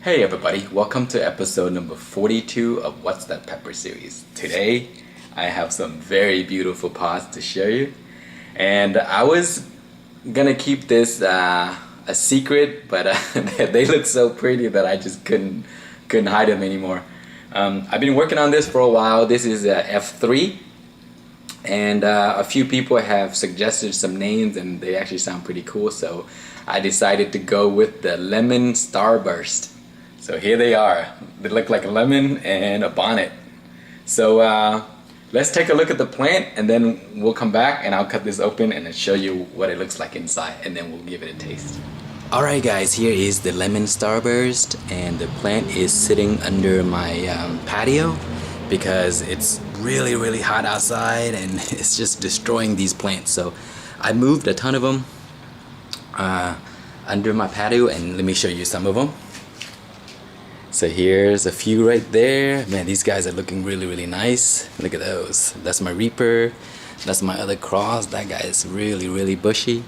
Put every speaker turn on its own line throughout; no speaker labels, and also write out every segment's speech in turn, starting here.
Hey everybody, welcome to episode number 42 of What's That Pepper series. Today I have some very beautiful pods to show you, and I was gonna keep this a secret, but they look so pretty that I just couldn't hide them anymore. I've been working on this for a while. This is F3, and a few people have suggested some names and they actually sound pretty cool, so I decided to go with the Lemon StarrBurst. So here they are. They look like a lemon and a bonnet. So let's take a look at the plant, and then we'll come back and I'll cut this open and then show you what it looks like inside, and then we'll give it a taste. Alright guys, here is the Lemon StarrBurst, and the plant is sitting under my patio because it's really hot outside and it's just destroying these plants. So I moved a ton of them under my patio, and let me show you some of them. So here's a few right there. Man, these guys are looking really nice. Look at those. That's my Reaper. That's my other cross. That guy is really bushy.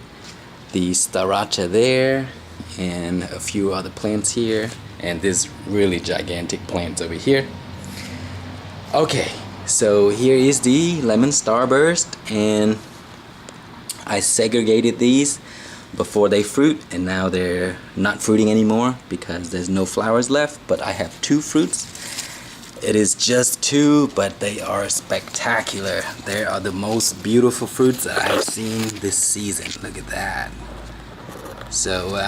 The Starracha there, and a few other plants here, and this really gigantic plant over here. Okay, so here is the Lemon StarrBurst, and I segregated these before they fruit, and now they're not fruiting anymore because there's no flowers left, but I have two fruits. It is just two, but they are spectacular. They are the most beautiful fruits that I've seen this season. Look at that. So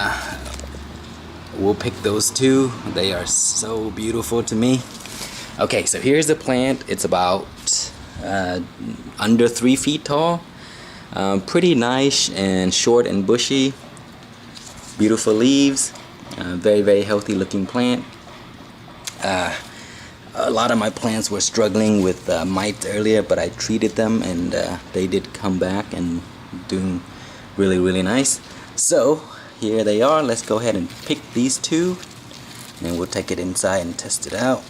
we'll pick those two. They are so beautiful to me. Okay, so here's the plant. It's about under 3 feet tall. Pretty nice and short and bushy. Beautiful leaves. Very healthy looking plant. A lot of my plants were struggling with mites earlier, but I treated them, and they did come back and doing really nice. So here they are. Let's go ahead and pick these two, and we'll take it inside and test it out.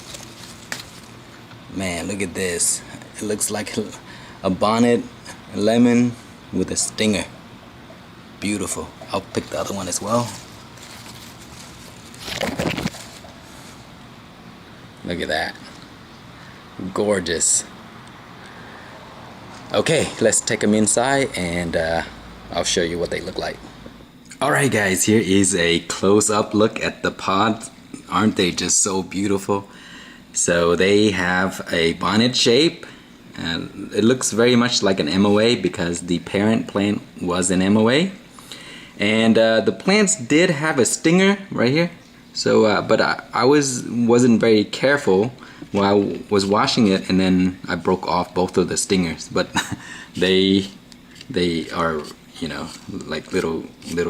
Man, look at this. It looks like a bonnet, a lemon with a stinger. Beautiful. I'll pick the other one as well. Look at that. Gorgeous. Okay, let's take them inside, and I'll show you what they look like. Alright guys, here is a close-up look at the pods. Aren't they just so beautiful? So they have a bonnet shape, and it looks very much like an MOA because the parent plant was an MOA, and the plants did have a stinger right here. So but I wasn't very careful while I was washing it, and then I broke off both of the stingers. But they are, you know, like little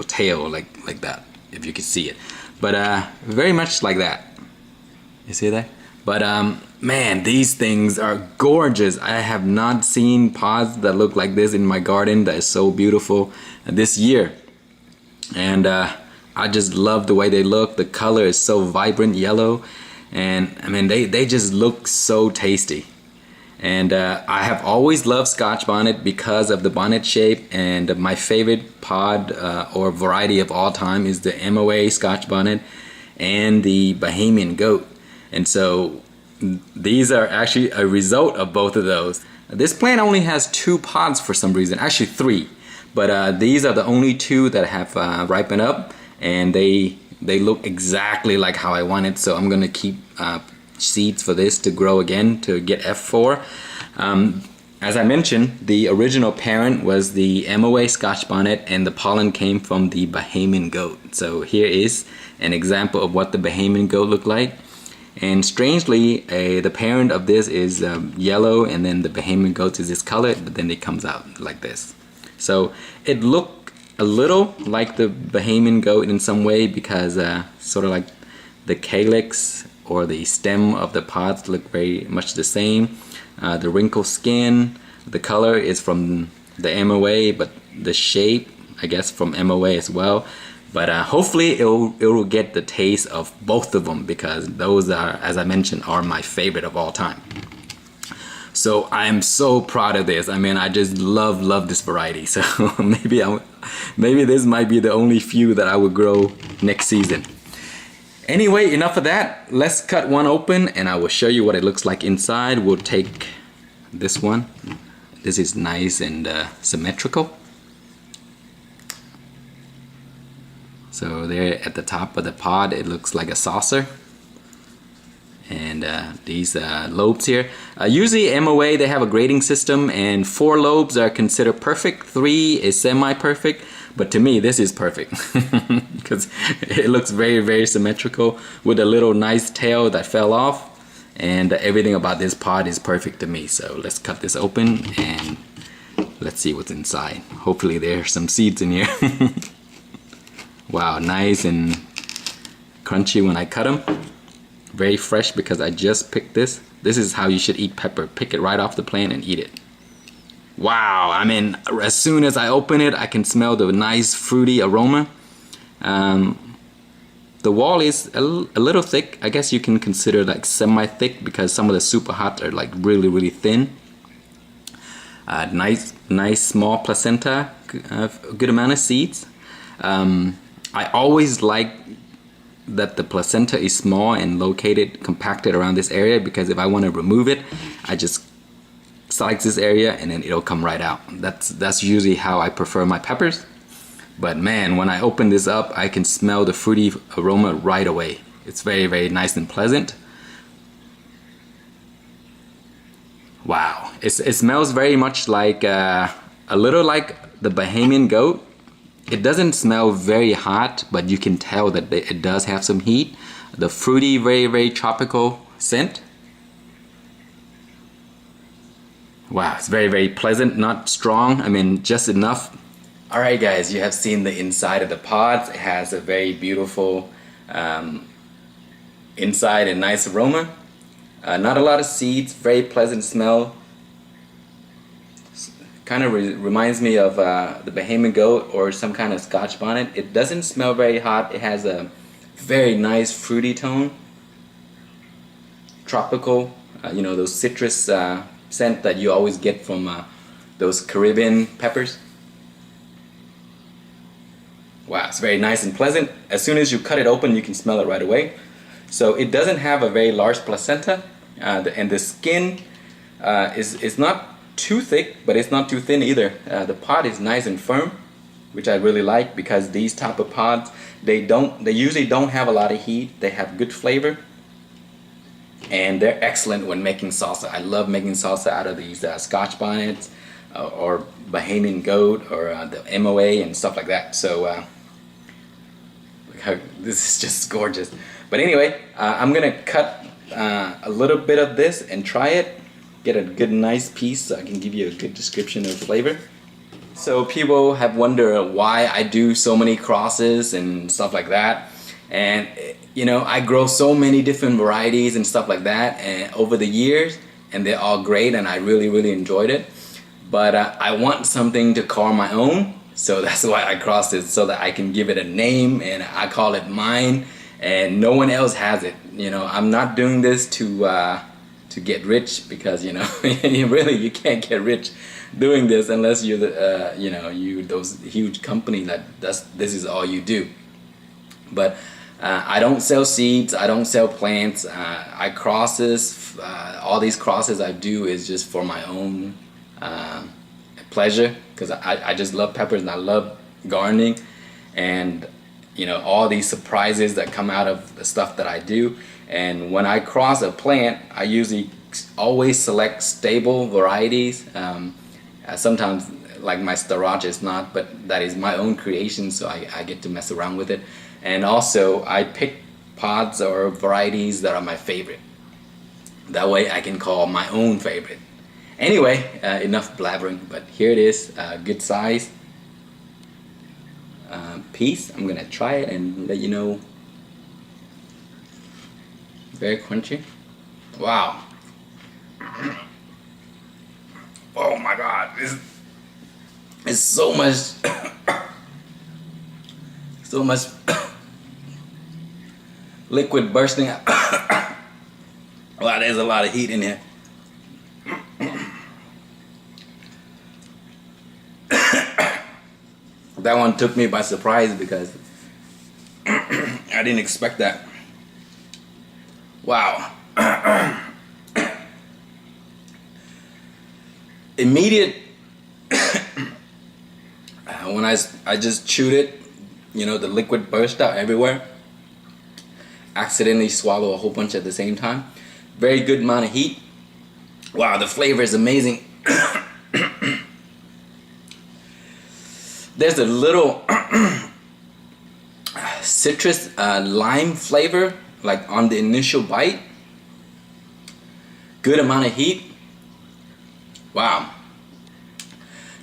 tail like that, if you can see it. But very much like that. You see that? But man, these things are gorgeous. I have not seen pods that look like this in my garden that is so beautiful this year. And I just love the way they look. The color is so vibrant yellow, and I mean they just look so tasty. And I have always loved Scotch Bonnet because of the bonnet shape, and my favorite pod or variety of all time is the MOA Scotch Bonnet and the Bahamian Goat. And so these are actually a result of both of those. This plant only has 2 pods for some reason, actually 3, but these are the only 2 that have ripened up, and they look exactly like how I wanted. So I'm gonna keep seeds for this to grow again to get F4. As I mentioned, the original parent was the MOA Scotch Bonnet, and the pollen came from the Bahamian Goat. So here is an example of what the Bahamian Goat looked like. And strangely, the parent of this is yellow, and then the Bahamian Goat is this color, but then it comes out like this. So it looked a little like the Bahamian Goat in some way, because sort of like the calyx or the stem of the pods look very much the same. The wrinkled skin, the color is from the MOA, but the shape, I guess, from MOA as well. But hopefully it will get the taste of both of them, because those are, as I mentioned, are my favorite of all time. So I'm so proud of this. I mean, I just love this variety. So maybe this might be the only few that I will grow next season. Anyway, enough of that. Let's cut one open and I will show you what it looks like inside. We'll take this one. This is nice and symmetrical. So there at the top of the pod, it looks like a saucer. And these lobes here. Usually MOA, they have a grading system, and 4 lobes are considered perfect, 3 is semi-perfect. But to me, this is perfect because it looks very, very symmetrical with a little nice tail that fell off, and everything about this pod is perfect to me. So let's cut this open and let's see what's inside. Hopefully there's some seeds in here. Wow, nice and crunchy when I cut them. Very fresh because I just picked this. This is how you should eat pepper. Pick it right off the plant and eat it. Wow, I mean, as soon as I open it, I can smell the nice fruity aroma. The wall is a little thick. I guess you can consider like semi-thick because some of the super hot are like really, really thin. Nice small placenta, a good amount of seeds. I always like that the placenta is small and located, compacted around this area, because if I want to remove it, I just select this area and then it'll come right out. That's usually how I prefer my peppers. But man, when I open this up, I can smell the fruity aroma right away. It's very, very nice and pleasant. Wow, it smells very much like a little like the Bahamian Goat. It doesn't smell very hot, but you can tell that it does have some heat. The fruity, very, very tropical scent. Wow, it's very, very pleasant, not strong. I mean, just enough. Alright guys, you have seen the inside of the pods. It has a very beautiful inside and nice aroma. Not a lot of seeds, very pleasant smell. Kind of reminds me of the Bahamian Goat or some kind of Scotch Bonnet. It doesn't smell very hot. It has a very nice fruity tone. Tropical, you know, those citrus scent that you always get from those Caribbean peppers. Wow, it's very nice and pleasant. As soon as you cut it open, you can smell it right away. So it doesn't have a very large placenta, and the skin is not too thick, but it's not too thin either. The pod is nice and firm, which I really like, because these type of pods, they usually don't have a lot of heat. They have good flavor, and they're excellent when making salsa. I love making salsa out of these Scotch Bonnets or Bahamian Goat or the MOA and stuff like that. So this is just gorgeous. But anyway, I'm gonna cut a little bit of this and try it. Get a good nice piece so I can give you a good description of flavor. So people have wondered why I do so many crosses and stuff like that. And you know, I grow so many different varieties and stuff like that, and over the years, and they're all great, and I really, really enjoyed it. But I want something to call my own, so that's why I crossed it, so that I can give it a name and I call it mine, and no one else has it. You know, I'm not doing this to get rich, because you know, you can't get rich doing this unless you're the you know, those huge company that this is all you do. But I don't sell seeds, I don't sell plants, I crosses. All these crosses I do is just for my own pleasure, because I just love peppers and I love gardening, and you know, all these surprises that come out of the stuff that I do. And when I cross a plant, I usually always select stable varieties. Sometimes, like my Starr is not, but that is my own creation, so I get to mess around with it. And also, I pick pods or varieties that are my favorite. That way I can call my own favorite. Anyway, enough blabbering, but here it is, good size piece. I'm gonna try it and let you know. Very crunchy. Wow. Oh my god, it's so much so much liquid bursting out. Wow, there's a lot of heat in here. That one took me by surprise because I didn't expect that. Wow. Immediate. When I just chewed it, you know, the liquid burst out everywhere. Accidentally swallow a whole bunch at the same time. Very good amount of heat. Wow, the flavor is amazing. There's a little citrus lime flavor, like on the initial bite. Good amount of heat. Wow.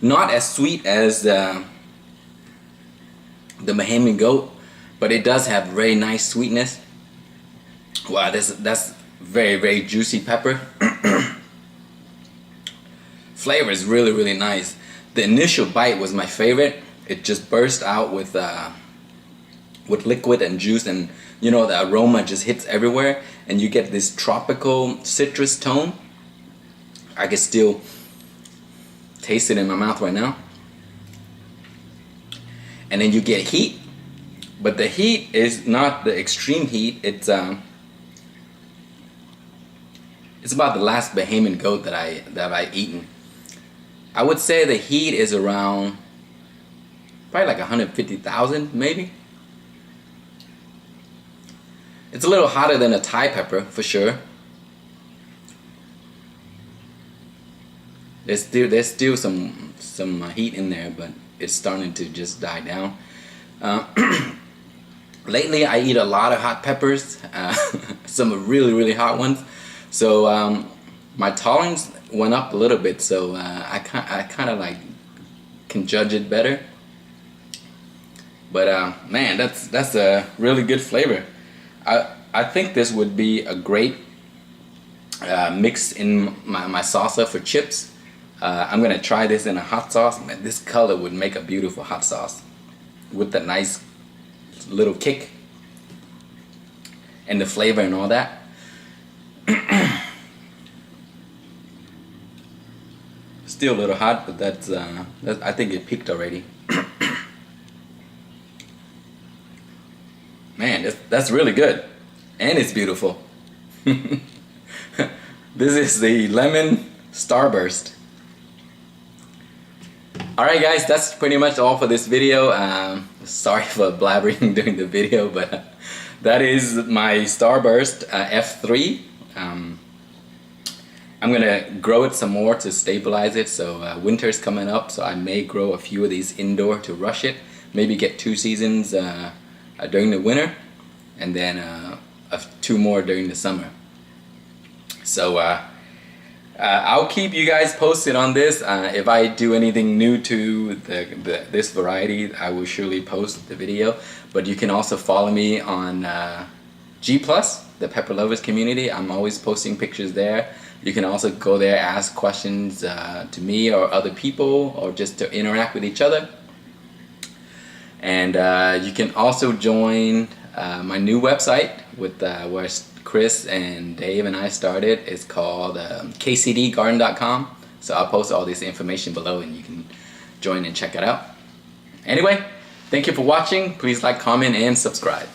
Not as sweet as the Bahamian Goat, but it does have very nice sweetness. Wow, that's very, very juicy pepper. Flavor is really, really nice. The initial bite was my favorite. It just burst out with liquid and juice, and you know, the aroma just hits everywhere, and you get this tropical citrus tone. I can still taste it in my mouth right now. And then you get heat, but the heat is not the extreme heat. It's about the last Bahamian Goat that I've eaten. I would say the heat is around probably like 150,000 maybe. It's a little hotter than a Thai pepper for sure. There's still some heat in there, but it's starting to just die down. Lately I eat a lot of hot peppers, some really, really hot ones. So my tolerance went up a little bit, so I kind of like can judge it better. But man, that's a really good flavor. I think this would be a great mix in my salsa for chips. I'm gonna try this in a hot sauce. Man, this color would make a beautiful hot sauce with the nice little kick and the flavor and all that. Still a little hot, but that's I think it peaked already. Man, that's really good, and it's beautiful. This is the lemon StarrBurst. Alright guys, that's pretty much all for this video. Sorry for blabbering during the video, but that is my StarrBurst F3. I'm gonna grow it some more to stabilize it. So winter's coming up, so I may grow a few of these indoor to rush it. Maybe get 2 seasons during the winter, and then 2 more during the summer. So I'll keep you guys posted on this. If I do anything new to this variety, I will surely post the video. But you can also follow me on G+, the Pepper Lovers community. I'm always posting pictures there. You can also go there, ask questions to me or other people, or just to interact with each other. And you can also join my new website with where Chris and Dave and I started. It's called kcdgarden.com. So I'll post all this information below, and you can join and check it out. Anyway, thank you for watching. Please like, comment, and subscribe.